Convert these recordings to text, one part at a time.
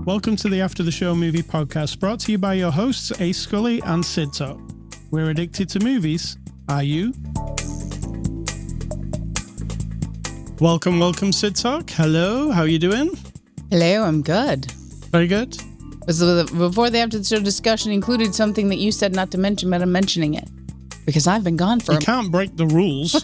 Welcome to the After the Show Movie Podcast, brought to you by your hosts, Ace Scully and Sid Talk. We're addicted to movies. Are you? Welcome, Sid Talk. Hello, how are you doing? Hello, I'm good. Very good. Before the After the Show discussion included something that you said not to mention, but I'm mentioning it. Because I've been gone for You can't break the rules.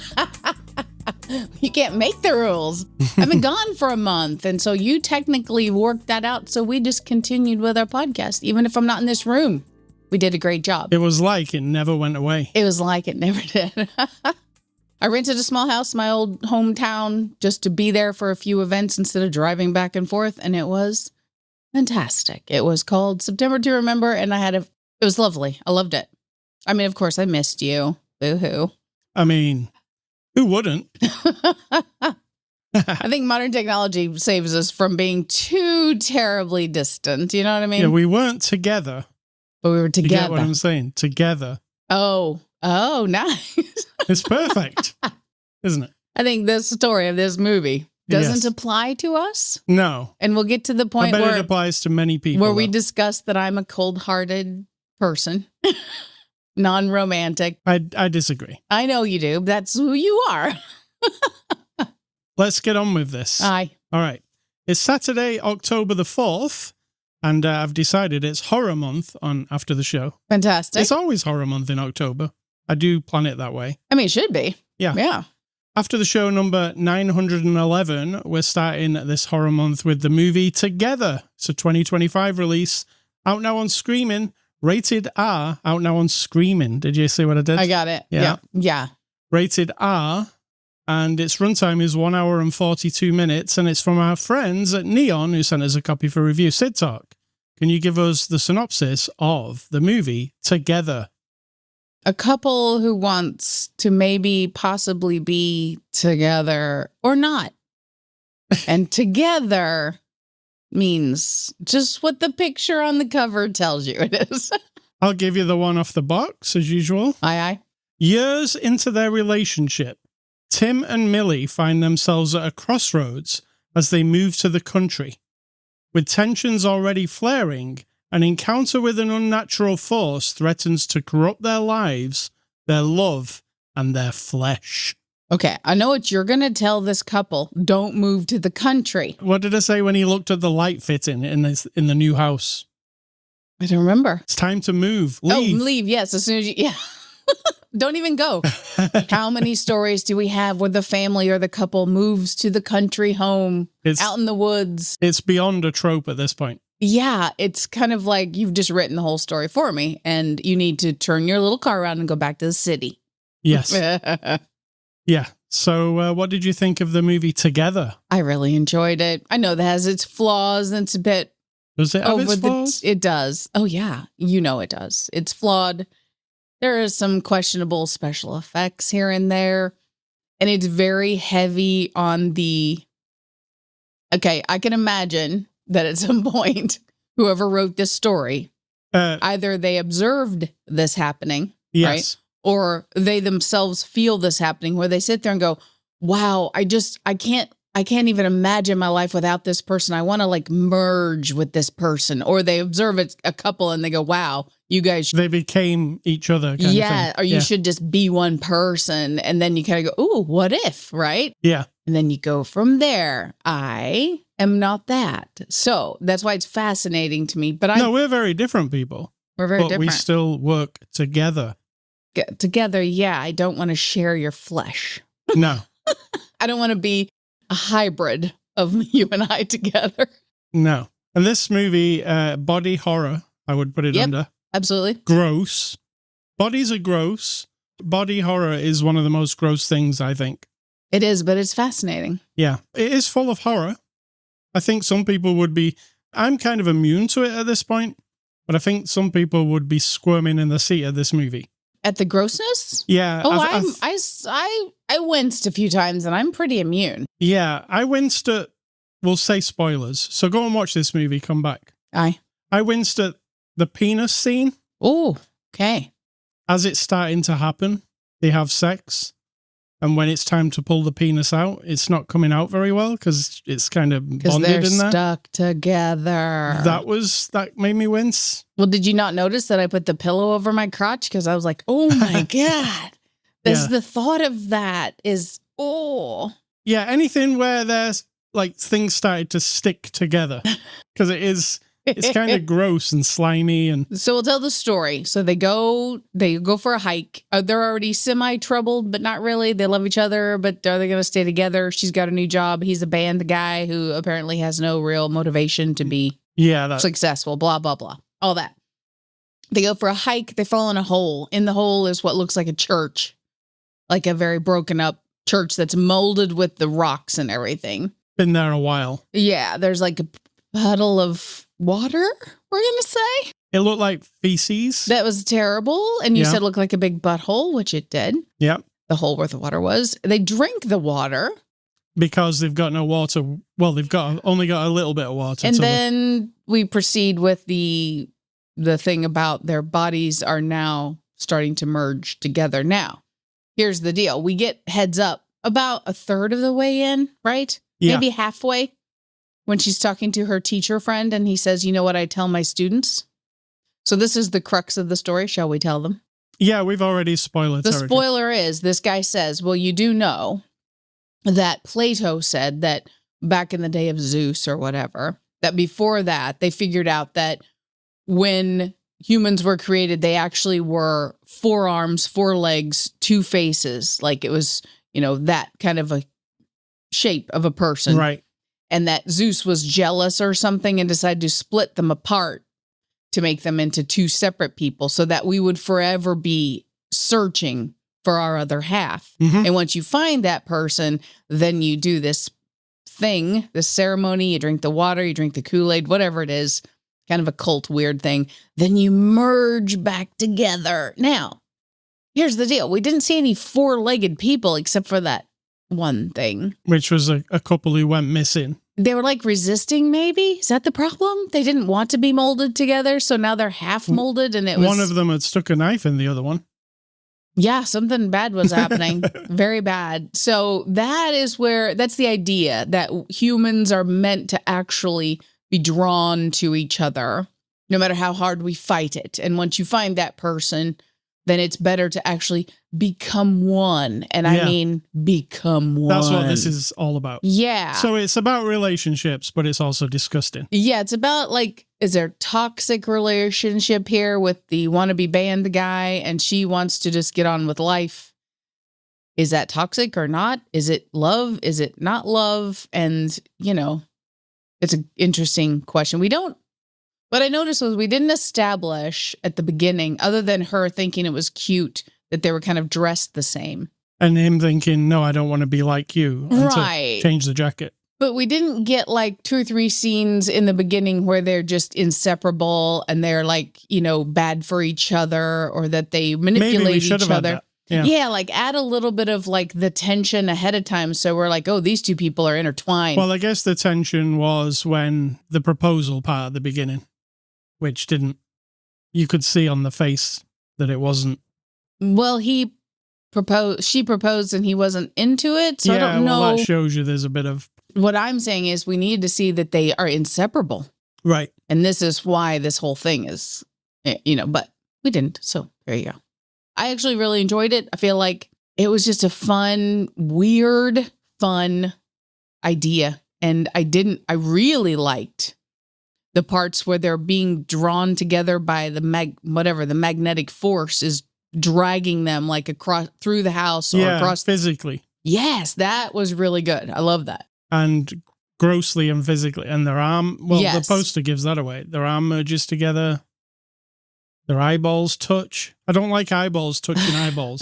You can't make the rules. I've been gone for a month, and so you technically worked that out, so we just continued with our podcast, even if I'm not in this room. We did a great job. It was like it never went away. It was like it never did. I rented a small house in my old hometown just to be there for a few events instead of driving back and forth, and it was fantastic. It was called September to Remember, and it was lovely. I loved it. I mean, of course, I missed you. Boo-hoo. I mean, who wouldn't? I think modern technology saves us from being too terribly distant. You know what I mean? Yeah, we weren't together. But we were together. You get what I'm saying? Together. Oh, nice. It's perfect, isn't it? I think the story of this movie doesn't apply to us. No. And we'll get to the point I bet where it applies to many people. Where we discuss that I'm a cold-hearted person. Non-romantic. I disagree. I know you do. That's who you are. Let's get on with this. Aye. All right. It's Saturday, October the 4th, and I've decided it's horror month on After the Show. Fantastic. It's always horror month in October. I do plan it that way. I mean, it should be. Yeah. After the show number 911, we're starting this horror month with the movie Together. It's a 2025 release, out now on Screaming. Rated R, out now on Screaming. Did you see what I did? I got it. Yeah. Rated R, and its runtime is 1 hour and 42 minutes, and it's from our friends at Neon, who sent us a copy for review. Sid Talk, can you give us the synopsis of the movie Together? A couple who wants to maybe possibly be together or not. And together means just what the picture on the cover tells you it is. I'll give you the one off the box, as usual. Aye. Years into their relationship, Tim and Millie find themselves at a crossroads as they move to the country. With tensions already flaring, an encounter with an unnatural force threatens to corrupt their lives, their love, and their flesh. Okay, I know what you're going to tell this couple. Don't move to the country. What did I say when he looked at the light fitting in the new house? I don't remember. It's time to move. Leave. Oh, leave, yes, as soon as you... Yeah. Don't even go. How many stories do we have where the family or the couple moves to the country home, out in the woods? It's beyond a trope at this point. Yeah, it's kind of like you've just written the whole story for me, and you need to turn your little car around and go back to the city. Yes. Yeah. So what did you think of the movie Together? I really enjoyed it. I know that has its flaws, and it's a bit... Does it have its flaws? It does. Oh, yeah. You know it does. It's flawed. There is some questionable special effects here and there, and it's very heavy on the... Okay, I can imagine that at some point, whoever wrote this story, either they observed this happening, yes, right? Or they themselves feel this happening, where they sit there and go, wow, I can't even imagine my life without this person. I want to like merge with this person. Or they observe a couple and they go, wow, you guys. They became each other. Kind of thing. Or you should just be one person. And then you kind of go, ooh, what if, right? Yeah. And then you go from there. I am not that. So that's why it's fascinating to me. But No, we're very different people. We're very different. We still work together. Together, yeah. I don't want to share your flesh. No. I don't want to be a hybrid of you and I together. No. And this movie, body horror, I would put it under. Absolutely. Gross. Bodies are gross. Body horror is one of the most gross things, I think. It is, but it's fascinating. Yeah. It is full of horror. I think some people would be... I'm kind of immune to it at this point, but I think some people would be squirming in the seat of this movie. At the grossness? Yeah. Oh, I winced a few times, and I'm pretty immune. Yeah, I winced at, we'll say spoilers. So go and watch this movie, come back. Aye. I winced at the penis scene. Oh, okay. As it's starting to happen, they have sex. And when it's time to pull the penis out, it's not coming out very well because it's kind of bonded they're in there. Stuck together. That made me wince. Well, did you not notice that I put the pillow over my crotch? Because I was like, oh my God. The thought of that is, oh. Yeah, anything where there's like things started to stick together. Because it's kind of gross and slimy. And so we'll tell the story. So they go for a hike. They're already semi-troubled, but not really. They love each other, but are they going to stay together? She's got a new job. He's a band guy who apparently has no real motivation to be successful, blah, blah, blah. All that. They go for a hike. They fall in a hole. In the hole is what looks like a church, like a very broken up church that's molded with the rocks and everything. Been there a while. Yeah, there's like a puddle of water, we're going to say. It looked like feces. That was terrible. And you said it looked like a big butthole, which it did. Yep. The hole where the water was. They drink the water. Because they've got no water. Well, they've only got a little bit of water. And then we proceed with the thing about their bodies are now starting to merge together. Now, here's the deal. We get heads up about a third of the way in, right? Yeah. Maybe halfway. When she's talking to her teacher friend and he says, you know what I tell my students? So this is the crux of the story. Shall we tell them? Yeah, we've already spoiled the territory. Spoiler is this guy says, well, you do know that Plato said that back in the day of Zeus or whatever, that before that, they figured out that when humans were created, they actually were 4 arms, 4 legs, 2 faces. Like it was, that kind of a shape of a person. Right. And that Zeus was jealous or something and decided to split them apart to make them into 2 separate people so that we would forever be searching for our other half. Mm-hmm. And once you find that person, then you do this thing, this ceremony, you drink the water, you drink the Kool-Aid, whatever it is, kind of a cult weird thing. Then you merge back together. Now, here's the deal. We didn't see any 4-legged people except for that one thing. Which was a couple who went missing. They were like resisting, maybe? Is that the problem? They didn't want to be molded together, so now they're half molded, and it was... One of them had stuck a knife in the other one. Yeah, something bad was happening. Very bad. So that's the idea, that humans are meant to actually be drawn to each other, no matter how hard we fight it. And once you find that person, then it's better to actually become one. And I mean, become one. That's what this is all about. Yeah. So it's about relationships, but it's also disgusting. Yeah, it's about is there toxic relationship here with the wannabe band guy and she wants to just get on with life? Is that toxic or not? Is it love? Is it not love? And, it's an interesting question. What I noticed was we didn't establish at the beginning, other than her thinking it was cute, that they were kind of dressed the same. And him thinking, no, I don't want to be like you. And right. To change the jacket. But we didn't get 2 or 3 scenes in the beginning where they're just inseparable and they're bad for each other or that they manipulate each other. Yeah, add a little bit of the tension ahead of time. So we're oh, these 2 people are intertwined. Well, I guess the tension was when the proposal part at the beginning, which you could see on the face that it wasn't. Well, she proposed and he wasn't into it. So I don't know. Well, that shows you there's a bit of. What I'm saying is we need to see that they are inseparable. Right. And this is why this whole thing is, but we didn't. So there you go. I actually really enjoyed it. I feel like it was just a fun idea. And I really liked the parts where they're being drawn together by the magnetic force is dragging them across through the house or across physically. Yes, that was really good. I love that. And grossly and physically. And their arm, the poster gives that away. Their arm merges together. Their eyeballs touch. I don't like eyeballs touching eyeballs.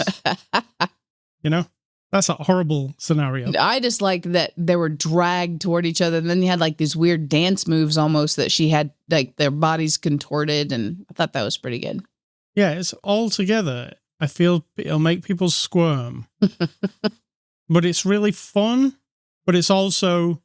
That's a horrible scenario. I just like that they were dragged toward each other. And then you had these weird dance moves almost that she had their bodies contorted. And I thought that was pretty good. Yeah, it's all together. I feel it'll make people squirm. But it's really fun. But it's also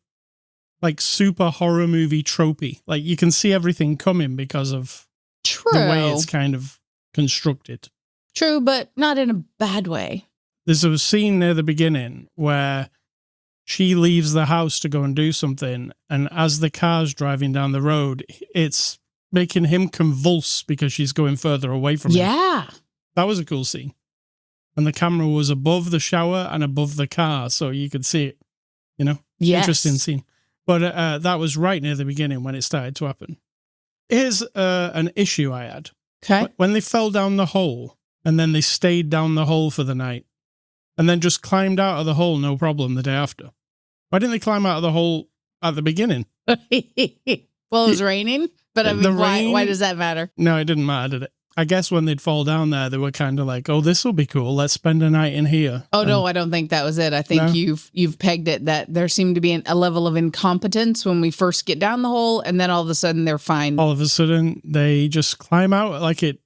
super horror movie tropey. You can see everything coming because of True. The way it's kind of constructed. True, but not in a bad way. there's a scene near the beginning where she leaves the house to go and do something, and as the car's driving down the road, it's making him convulse because she's going further away from him. Yeah. That was a cool scene. And the camera was above the shower and above the car, so you could see it, you know? Yes. Interesting scene. But that was right near the beginning when it started to happen. Here's an issue I had. Okay. When they fell down the hole, and then they stayed down the hole for the night, and then just climbed out of the hole, no problem, the day after. Why didn't they climb out of the hole at the beginning? Well, it was raining, but I mean, why does that matter? No, it didn't matter, did it? I guess when they'd fall down there, they were kind of like, oh, this will be cool. Let's spend a night in here. Oh, no, I don't think that was it. I think No? you've pegged it that there seemed to be a level of incompetence when we first get down the hole, and then all of a sudden they're fine. All of a sudden, they just climb out like it.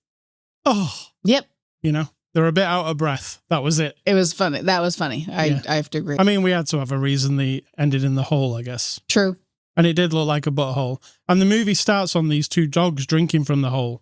Oh. Yep. You know, they're a bit out of breath. That was it. It was funny. That was funny. I have to agree. I mean, we had to have a reason they ended in the hole, I guess. True. And it did look like a butthole. And the movie starts on these two dogs drinking from the hole.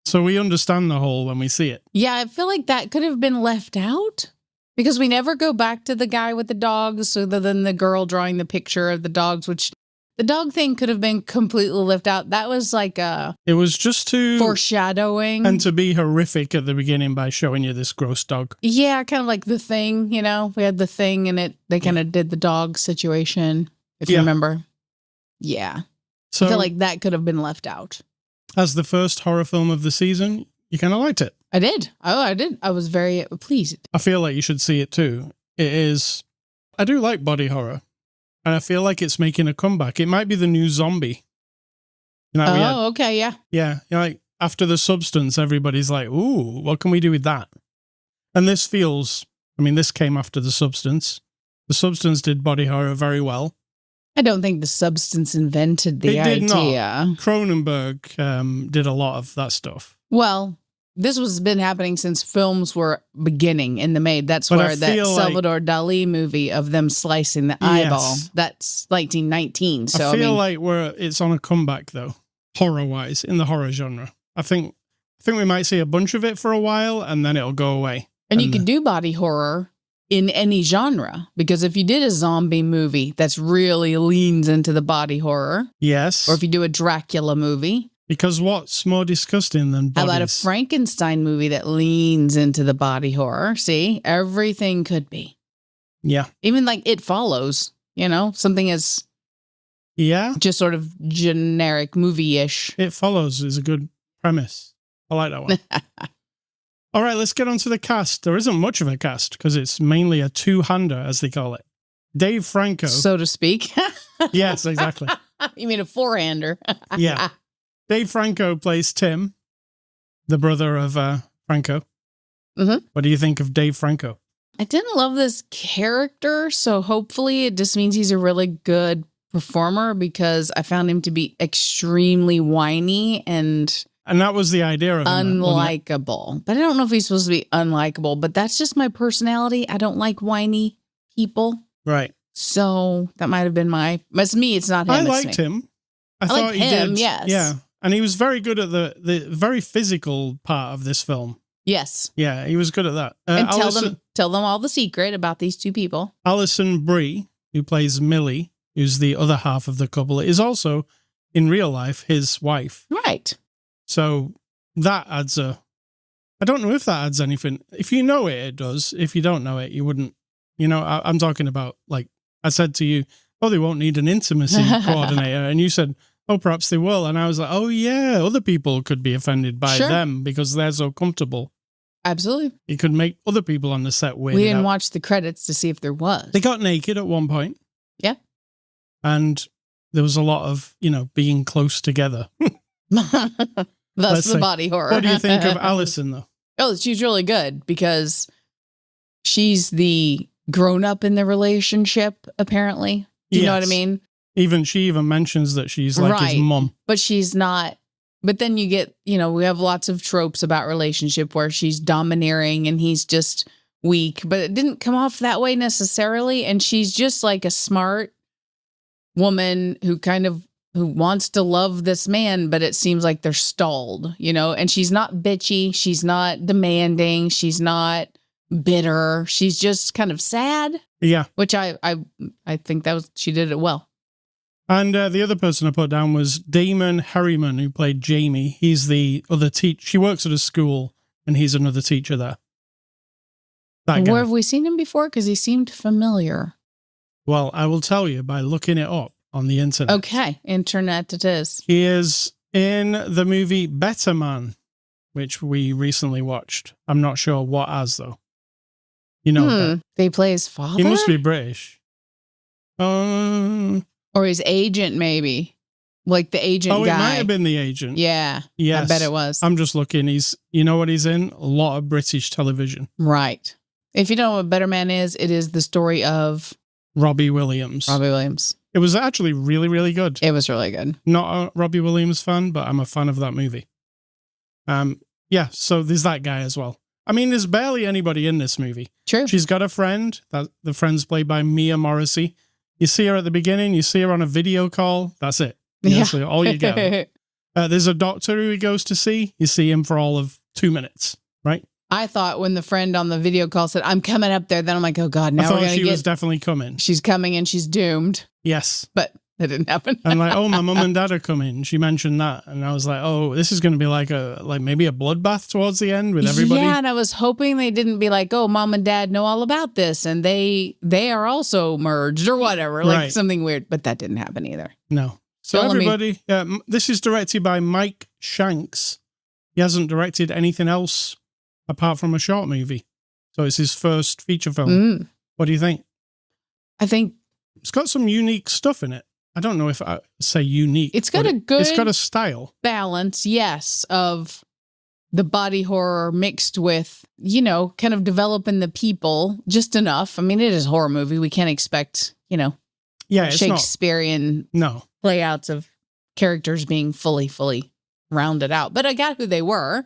So we understand the hole when we see it. Yeah, I feel like that could have been left out because we never go back to the guy with the dogs other than the girl drawing the picture of the dogs, which the dog thing could have been completely left out. That was like a... It was just to... foreshadowing. And to be horrific at the beginning by showing you this gross dog. Yeah, kind of like The Thing, you know? We had The Thing and they kind of did the dog situation, if you remember. Yeah. So, I feel like that could have been left out. As the first horror film of the season, you kind of liked it. I did. Oh, I did. I was very pleased. I feel like you should see it too. It is... I do like body horror. And I feel like it's making a comeback. It might be the new Zombie. You know, okay, yeah. Yeah, you know, like after The Substance, everybody's like, ooh, what can we do with that? And this feels... I mean, this came after The Substance. The Substance did body horror very well. I don't think The Substance invented the idea. Not. Cronenberg did a lot of that stuff. Well, this was been happening since films were beginning in the made. That's where that Salvador Dali movie of them slicing the eyeball. That's 1919. So I feel like it's on a comeback though, horror-wise, in the horror genre. I think we might see a bunch of it for a while and then it'll go away. And you could do body horror in any genre, because if you did a zombie movie that's really leans into the body horror, yes, or if you do a Dracula movie, because what's more disgusting than bodies? How about a Frankenstein movie that leans into the body horror? See, everything could be. Yeah, even like It Follows, you know, something as just sort of generic movie-ish. It Follows is a good premise. I like that one. All right, let's get on to the cast. There isn't much of a cast because it's mainly a two-hander, as they call it. Dave Franco. So to speak. Yes, exactly. You mean a four-hander. Yeah. Dave Franco plays Tim, the brother of Franco. Mm-hmm. What do you think of Dave Franco? I didn't love this character, so hopefully it just means he's a really good performer because I found him to be extremely whiny and that was the idea of him. Unlikable. But I don't know if he's supposed to be unlikable, but that's just my personality. I don't like whiny people. Right. So that might have been it's me. It's not him. I liked him. I thought he did. Yes. Yeah. And he was very good at the very physical part of this film. Yes. Yeah, he was good at that. And tell them all the secret about these two people. Alison Brie, who plays Millie, who's the other half of the couple, is also, in real life, his wife. Right. So that adds I don't know if that adds anything. If you know it, it does. If you don't know it, you wouldn't. You know, I'm talking about, like, I said to you, oh, they won't need an intimacy coordinator. And you said, oh, perhaps they will. And I was like, oh, yeah, other people could be offended by them because they're so comfortable. Absolutely. You could make other people on the set weird. We didn't watch the credits to see if there was. They got naked at one point. Yeah. And there was a lot of, being close together. That's the body horror. What do you think of Alison, though? Oh, she's really good because she's the grown-up in the relationship, apparently. Do you know what I mean? She even mentions that she's like his mom. But she's not. But then you get, we have lots of tropes about relationship where she's domineering and he's just weak. But it didn't come off that way necessarily. And she's just like a smart woman who wants to love this man, but it seems like they're stalled, and she's not bitchy. She's not demanding. She's not bitter. She's just kind of sad, Yeah. which I think she did it well. And the other person I put down was Damon Herriman, who played Jamie. He's the other teacher. She works at a school, and he's another teacher there. That guy. Where have we seen him before? Because he seemed familiar. Well, I will tell you by looking it up on the internet. Okay, internet it is. He is in the movie Better Man, which we recently watched. I'm not sure what as, though. You know, They play his father? he must be British. Or his agent, maybe. Like the agent guy. Oh, it might have been the agent. Yeah. Yes. I bet it was. I'm just looking. You know what he's in? A lot of British television. Right. If you don't know what Better Man is, it is the story of Robbie Williams. It was actually really, really good. It was really good. Not a Robbie Williams fan, but I'm a fan of that movie. Yeah, so there's that guy as well. I mean, there's barely anybody in this movie. True. She's got a friend. The friend's played by Mia Morrissey. You see her at the beginning. You see her on a video call. That's it. That's all you get. There's a doctor who he goes to see. You see him for all of 2 minutes, right? I thought when the friend on the video call said, "I'm coming up there," then I'm like, "Oh God, now we're gonna she was definitely coming. She's coming and she's doomed." Yes, but that didn't happen. And like, oh, my mum and dad are coming. She mentioned that, and I was like, oh, this is going to be like maybe a bloodbath towards the end with everybody. Yeah, and I was hoping they didn't be like, oh, mom and dad know all about this, and they are also merged or whatever, like something weird. But that didn't happen either. No. So everybody, this is directed by Mike Shanks. He hasn't directed anything else apart from a short movie. So it's his first feature film. What do you think? I think it's got some unique stuff in it. I don't know if I say unique. It's got it's got a style. Balance, yes, of the body horror mixed with, kind of developing the people just enough. I mean, it is a horror movie. We can't expect, Shakespearean playouts of characters being fully rounded out. But I got who they were.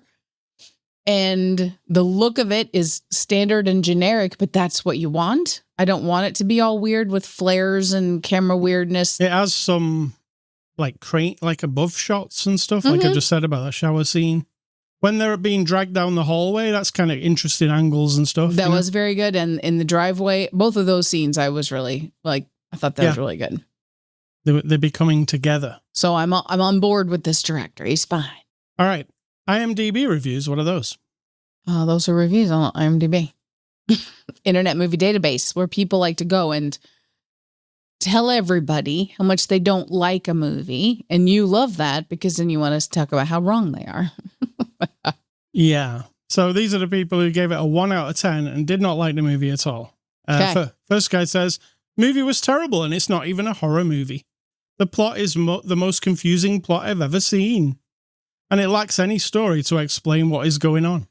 And the look of it is standard and generic, but that's what you want. I don't want it to be all weird with flares and camera weirdness. It has some like above shots and stuff, like I just said about that shower scene. When they're being dragged down the hallway, that's kind of interesting angles and stuff. That was very good. And in the driveway, both of those scenes, I was really I thought that was really good. They're becoming together. So I'm on board with this director. He's fine. All right. IMDb reviews, what are those? Those are reviews on IMDb. Internet Movie Database, where people like to go and tell everybody how much they don't like a movie. And you love that because then you want us to talk about how wrong they are. Yeah. So these are the people who gave it a 1 out of 10 and did not like the movie at all. First guy says, movie was terrible and it's not even a horror movie. The plot is the most confusing plot I've ever seen. And it lacks any story to explain what is going on.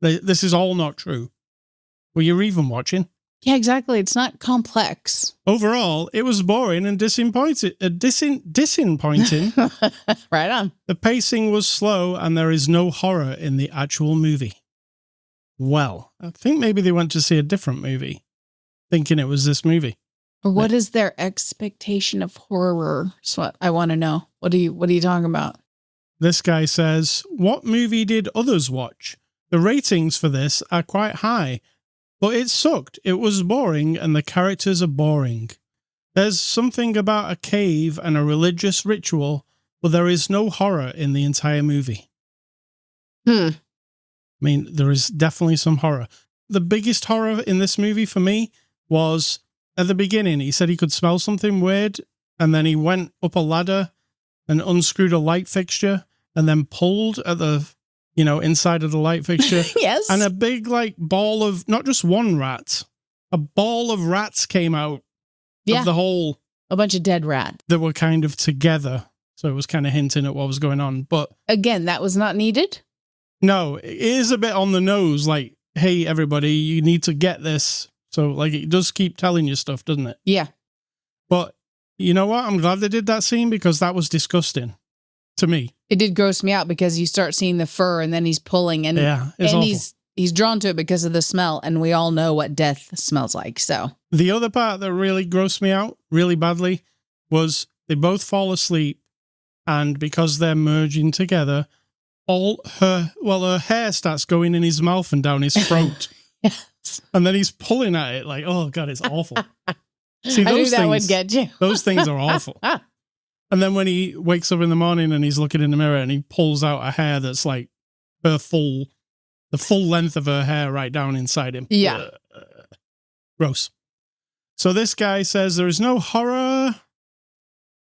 This is all not true. Were you even watching? Yeah, exactly. It's not complex. Overall, it was boring and disappointing. Right on. The pacing was slow and there is no horror in the actual movie. Well, I think maybe they went to see a different movie, thinking it was this movie. Or what is their expectation of horror? That's what I want to know. What are you talking about? This guy says, what movie did others watch? The ratings for this are quite high, but it sucked. It was boring and the characters are boring. There's something about a cave and a religious ritual, but there is no horror in the entire movie. I mean, there is definitely some horror. The biggest horror in this movie for me was at the beginning. He said he could smell something weird, and then he went up a ladder and unscrewed a light fixture and then pulled at the, inside of the light fixture. Yes. And a big, ball of, not just one rat, a ball of rats came out of the hole. A bunch of dead rats. That were kind of together. So it was kind of hinting at what was going on. But again, that was not needed? No, it is a bit on the nose. Like, hey, everybody, you need to get this. So, it does keep telling you stuff, doesn't it? Yeah. But you know what? I'm glad they did that scene because that was disgusting to me. It did gross me out because you start seeing the fur and then he's pulling and he's drawn to it because of the smell, and we all know what death smells like. So the other part that really grossed me out really badly was they both fall asleep, and because they're merging together, her hair starts going in his mouth and down his throat. And then he's pulling at it like, oh God, it's awful. See, I knew those that would things, get you. those things are awful. And then when he wakes up in the morning and he's looking in the mirror and he pulls out a hair that's like the full length of her hair right down inside him. Yeah. Gross. So this guy says there is no horror.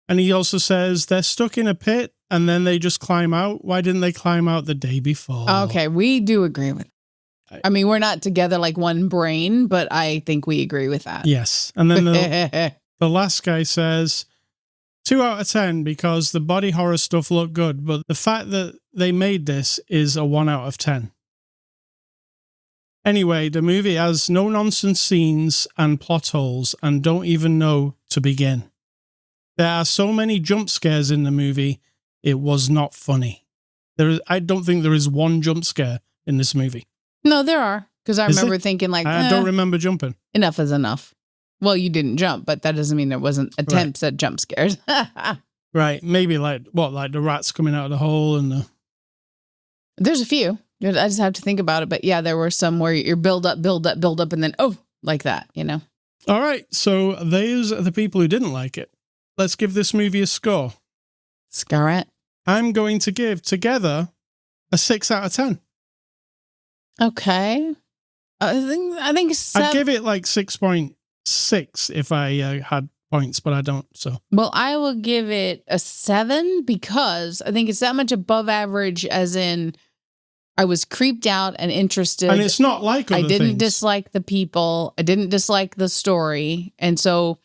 And he also says they're stuck in a pit and then they just climb out. Why didn't they climb out the day before? Okay, we do agree with that. I mean, we're not together like one brain, but I think we agree with that. Yes. And then the last guy says 2 out of 10 because the body horror stuff looked good, but the fact that they made this is a 1 out of 10. Anyway, the movie has no nonsense scenes and plot holes and don't even know to begin. There are so many jump scares in the movie, it was not funny. I don't think there is one jump scare in this movie. No, there are. Because I remember thinking like, I don't remember jumping. Enough is enough. Well, you didn't jump, but that doesn't mean there wasn't attempts at jump scares. Right. Maybe like the rats coming out of the hole and There's a few. I just have to think about it. But yeah, there were some where you're build up, and then, oh, like that, you know? All right. So those are the people who didn't like it. Let's give this movie a score. Scarret. I'm going to give Together a 6 out of 10. Okay. I think I'd give it like 6.6 if I had points, but I don't. So, well, I will give it a 7 because I think it's that much above average, as in I was creeped out and interested. And it's not like other I didn't things. dislike the people. I didn't dislike the story. And so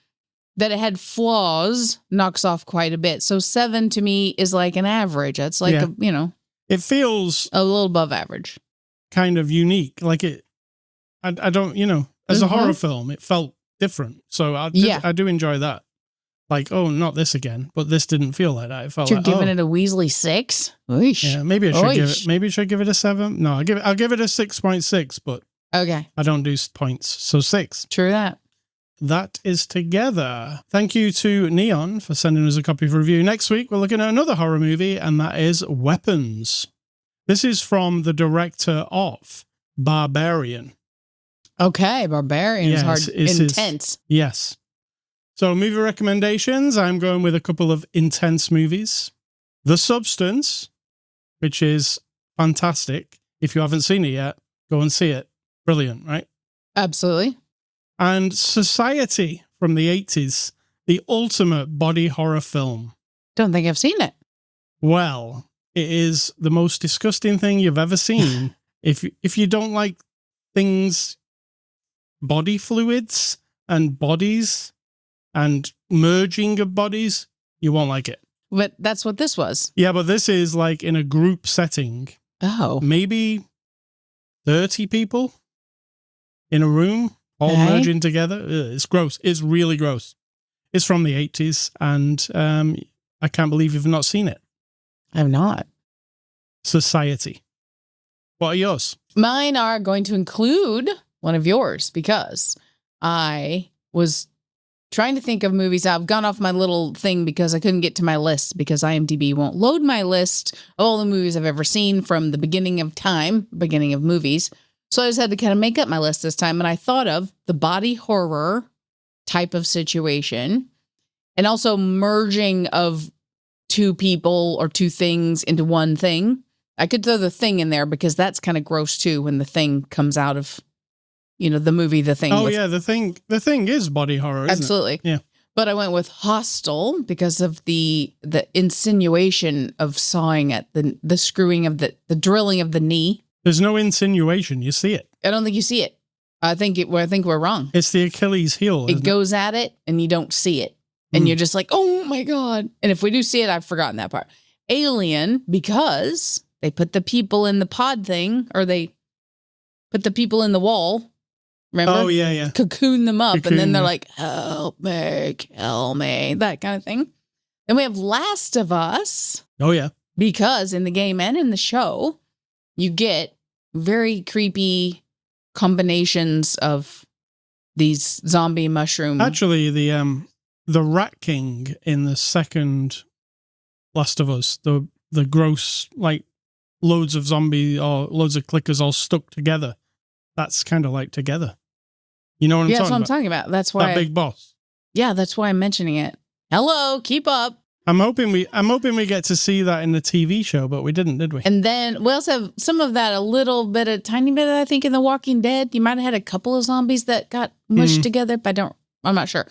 that it had flaws knocks off quite a bit. So 7 to me is like an average. It's like, it feels a little above average. Kind of unique. Like I don't, as a horror film, it felt different. So I do enjoy that. Like, oh, not this again, but this didn't feel like that. It felt You're like, giving it a Weasley 6? Oish. Yeah, maybe I should give it a 7. No, I'll give it a 6.6, but okay. I don't do points. So 6. True that. That is Together. Thank you to Neon for sending us a copy of review. Next week, we're looking at another horror movie, and that is Weapons. This is from the director of Barbarian. Okay, Barbarian is hard, intense. Yes. So movie recommendations, I'm going with a couple of intense movies. The Substance, which is fantastic. If you haven't seen it yet, go and see it. Brilliant, right? Absolutely. And Society from the 80s, the ultimate body horror film. Don't think I've seen it. Well, it is the most disgusting thing you've ever seen. If you don't like things, body fluids and bodies and merging of bodies, you won't like it. But that's what this was. Yeah, but this is like in a group setting. Oh. Maybe 30 people in a room, all merging together. Ugh, it's gross. It's really gross. It's from the 80s, and I can't believe you've not seen it. I've not. Society. What are yours? Mine are going to include one of yours because I was trying to think of movies. I've gone off my little thing because I couldn't get to my list because IMDb won't load my list of all the movies I've ever seen from the beginning of time, beginning of movies. So I just had to kind of make up my list this time. And I thought of the body horror type of situation and also merging of two people or two things into one thing. I could throw The Thing in there because that's kind of gross too when the thing comes out of, the movie The Thing. Oh, yeah, The Thing is body horror, isn't absolutely. it? Yeah. But I went with Hostel because of the insinuation of sawing at the screwing of the drilling of the knee. There's no insinuation. You see it. I don't think you see it. I think we're wrong. It's the Achilles heel. It goes at it and you don't see it. And you're just like, oh my God. And if we do see it, I've forgotten that part. Alien, because they put the people in the pod thing, or they put the people in the wall. Remember? Oh, yeah. Cocoon them up. And then they're like, help me, kill me. That kind of thing. Then we have Last of Us. Oh, yeah. Because in the game and in the show, you get very creepy combinations of these zombie mushroom. Actually, the Rat King in the second Last of Us, the gross, like loads of zombie or loads of clickers all stuck together. that's kind of like together. You know what I'm Yeah, that's talking what I'm about? talking about. That's why. That big boss. Yeah, that's why I'm mentioning it. Hello, keep up. I'm hoping we get to see that in the TV show, but we didn't, did we? And then we also have some of that, a tiny bit, I think, in The Walking Dead. You might have had a couple of zombies that got mushed together, but I'm not sure.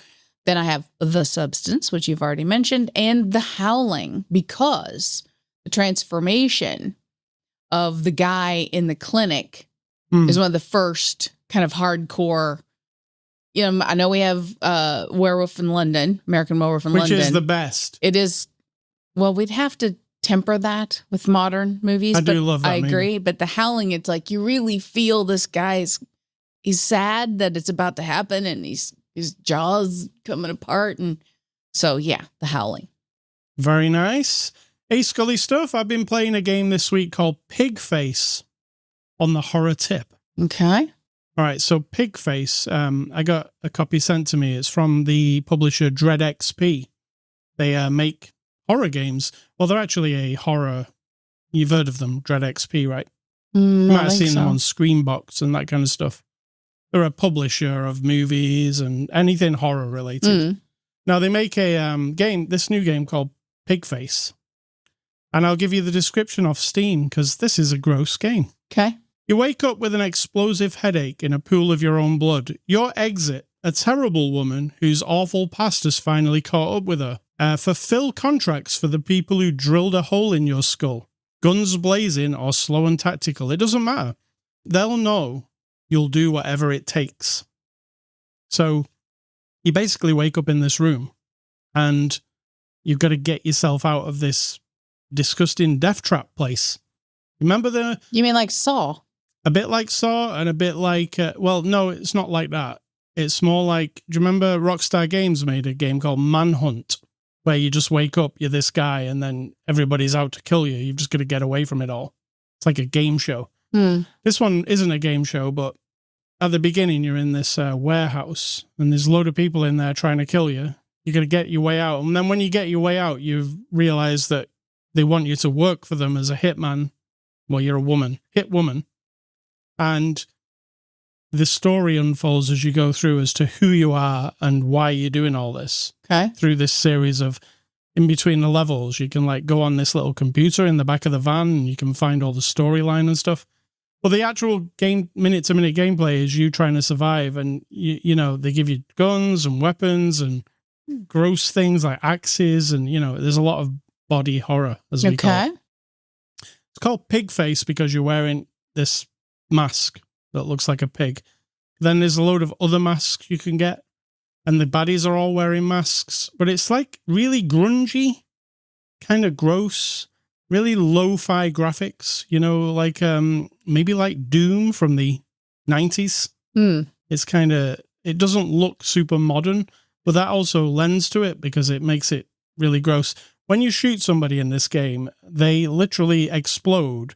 Then I have The Substance, which you've already mentioned, and The Howling, because the transformation of the guy in the clinic is one of the first kind of hardcore. You know, I know we have Werewolf in London, American Werewolf in London. Which is the best. It is. Well, we'd have to temper that with modern movies. I do love that I agree. movie. But The Howling, it's like you really feel this he's sad that it's about to happen and his jaws coming apart. And so, yeah, The Howling. Very nice. Hey, Scully Stuff, I've been playing a game this week called Pigface on the horror tip. Okay. All right, so Pigface, I got a copy sent to me. It's from the publisher Dread XP. They make horror games. Well, they're actually a horror. You've heard of them, Dread XP, right? You might have seen them on Screenbox and that kind of stuff. They're a publisher of movies and anything horror related. Now, they make a this new game called Pigface. And I'll give you the description off Steam because this is a gross game. Okay. You wake up with an explosive headache in a pool of your own blood. Your exit, a terrible woman whose awful past has finally caught up with her. Fulfill contracts for the people who drilled a hole in your skull. Guns blazing or slow and tactical. It doesn't matter. They'll know you'll do whatever it takes. So you basically wake up in this room and you've got to get yourself out of this disgusting death trap place. Remember You mean like Saw? A bit like Saw and a bit like, well, no, it's not like that. It's more like, do you remember Rockstar Games made a game called Manhunt, where you just wake up, you're this guy, and then everybody's out to kill you. You've just got to get away from it all. It's like a game show. This one isn't a game show, but at the beginning, you're in this warehouse, and there's a load of people in there trying to kill you. You got to get your way out. And then when you get your way out, you've realized that they want you to work for them as a hitman. Well, you're a woman, hit woman. And the story unfolds as you go through as to who you are and why you're doing all this. Okay. Through this series of, in between the levels, you can like go on this little computer in the back of the van and you can find all the storyline and stuff. Well, the actual game, minute-to-minute gameplay is you trying to survive, and you know, they give you guns and weapons and gross things like axes, and you know, there's a lot of body horror, as we call it. It's called Pigface because you're wearing this mask that looks like a pig. Then there's a load of other masks you can get, and the baddies are all wearing masks, but it's like really grungy, kind of gross, really lo-fi graphics, you know, like maybe like Doom from the 90s. It's kind of, it doesn't look super modern, but that also lends to it because it makes it really gross. When you shoot somebody in this game, they literally explode.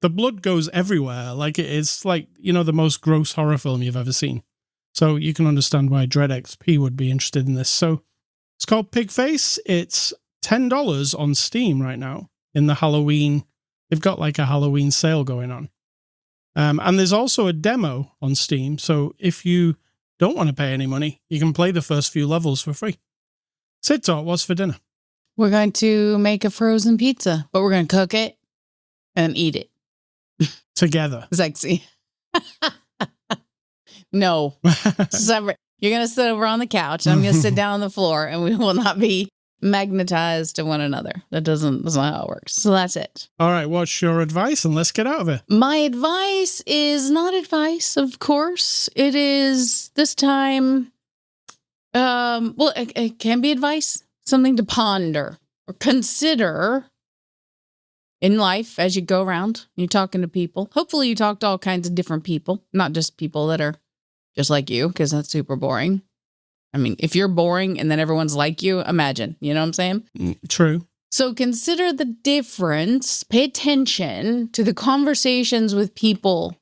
The blood goes everywhere. Like it's like, you know, the most gross horror film you've ever seen. So you can understand why Dread XP would be interested in this. So it's called Pigface. It's $10 on Steam right now in the Halloween. They've got like a Halloween sale going on. And there's also a demo on Steam. So if you don't want to pay any money, you can play the first few levels for free. Sid Talk, what's for dinner? We're going to make a frozen pizza, but we're going to cook it and eat it. Together. Sexy. No. Separate. You're going to sit over on the couch. I'm going to sit down on the floor, and we will not be magnetized to one another. That's not how it works. So that's it. All right. What's your advice? And let's get out of it. My advice is not advice, of course. It is this time. Well, it can be advice, something to ponder or consider in life as you go around. You're talking to people. Hopefully you talk to all kinds of different people, not just people that are just like you, because that's super boring. I mean, if you're boring and then everyone's like you, imagine, you know what I'm saying? True. So consider the difference. Pay attention to the conversations with people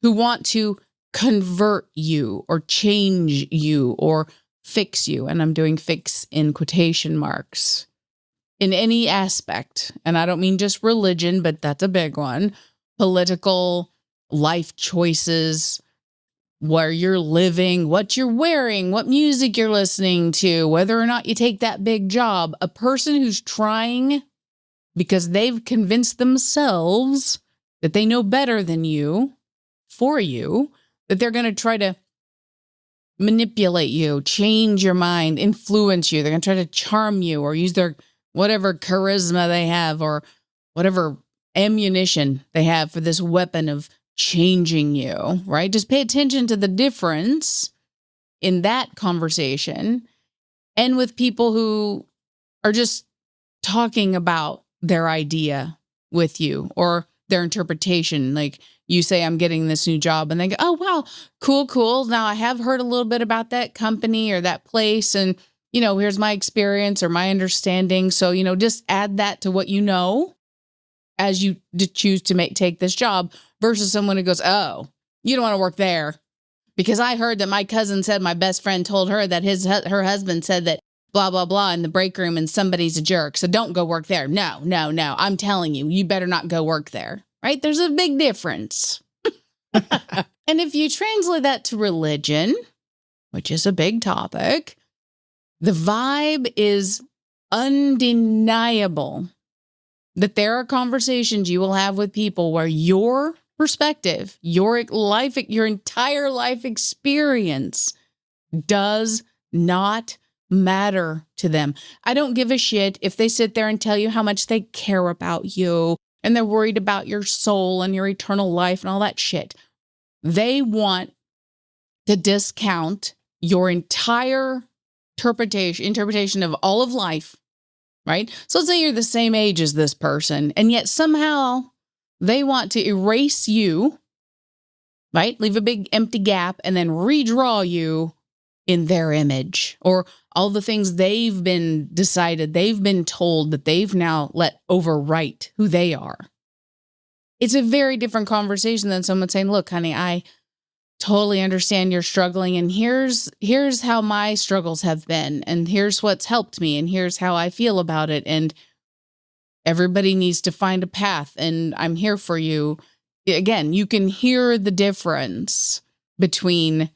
who want to convert you or change you or fix you. And I'm doing fix in quotation marks. In any aspect. And I don't mean just religion, but that's a big one. Political, life choices, where you're living, what you're wearing, what music you're listening to, whether or not you take that big job. A person who's trying because they've convinced themselves that they know better than you, for you, that they're going to try to manipulate you, change your mind, influence you. They're going to try to charm you or use their whatever charisma they have or whatever ammunition they have for this weapon of changing you, right? Just pay attention to the difference in that conversation and with people who are just talking about their idea with you or their interpretation. Like you say, I'm getting this new job, and they go, oh, wow, cool. Now I have heard a little bit about that company or that place, and, here's my experience or my understanding. So, just add that to what you know as you choose to take this job versus someone who goes, oh, you don't want to work there because I heard that my cousin said my best friend told her that her husband said that blah, blah, blah in the break room and somebody's a jerk. So don't go work there. No. I'm telling you, you better not go work there, right? There's a big difference. And if you translate that to religion, which is a big topic, the vibe is undeniable that there are conversations you will have with people where your perspective, your entire life experience does not matter to them. I don't give a shit if they sit there and tell you how much they care about you and they're worried about your soul and your eternal life and all that shit. They want to discount your entire interpretation of all of life, right? So let's say you're the same age as this person, and yet somehow they want to erase you, right? Leave a big empty gap and then redraw you in their image, or all the things they've been told that they've now let overwrite who they are. It's a very different conversation than someone saying, look, honey, I totally understand you're struggling, and here's how my struggles have been, and here's what's helped me, and here's how I feel about it, and everybody needs to find a path, and I'm here for you. Again, you can hear the difference between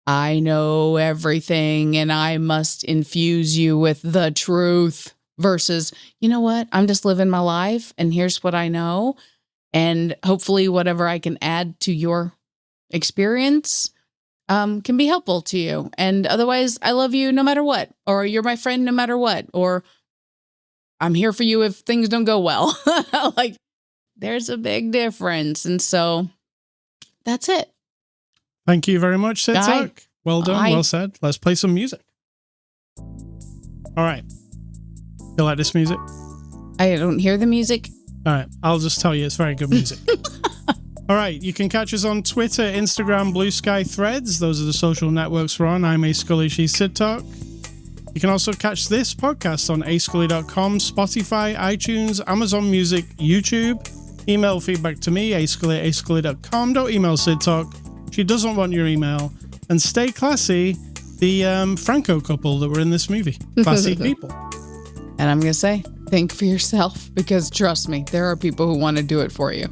I know everything and I must infuse you with the truth versus, you know what, I'm just living my life and here's what I know. And hopefully whatever I can add to your experience can be helpful to you. And otherwise, I love you no matter what, or you're my friend no matter what, or I'm here for you if things don't go well. Like, there's a big difference. And so that's it. Thank you very much, Sitak. Well done. Well said. Let's play some music. All right. You like this music? I don't hear the music. All right. I'll just tell you it's very good music. All right. You can catch us on Twitter, Instagram, Blue Sky, Threads. Those are the social networks we're on. I'm A Scully, she's Sid Talk. You can also catch this podcast on ascully.com, Spotify, iTunes, Amazon Music, YouTube. Email feedback to me, ascully@ascully.com. Don't email Sid Talk. She doesn't want your email. And stay classy, the Franco couple that were in this movie. Classy people. And I'm going to say, think for yourself, because trust me, there are people who want to do it for you.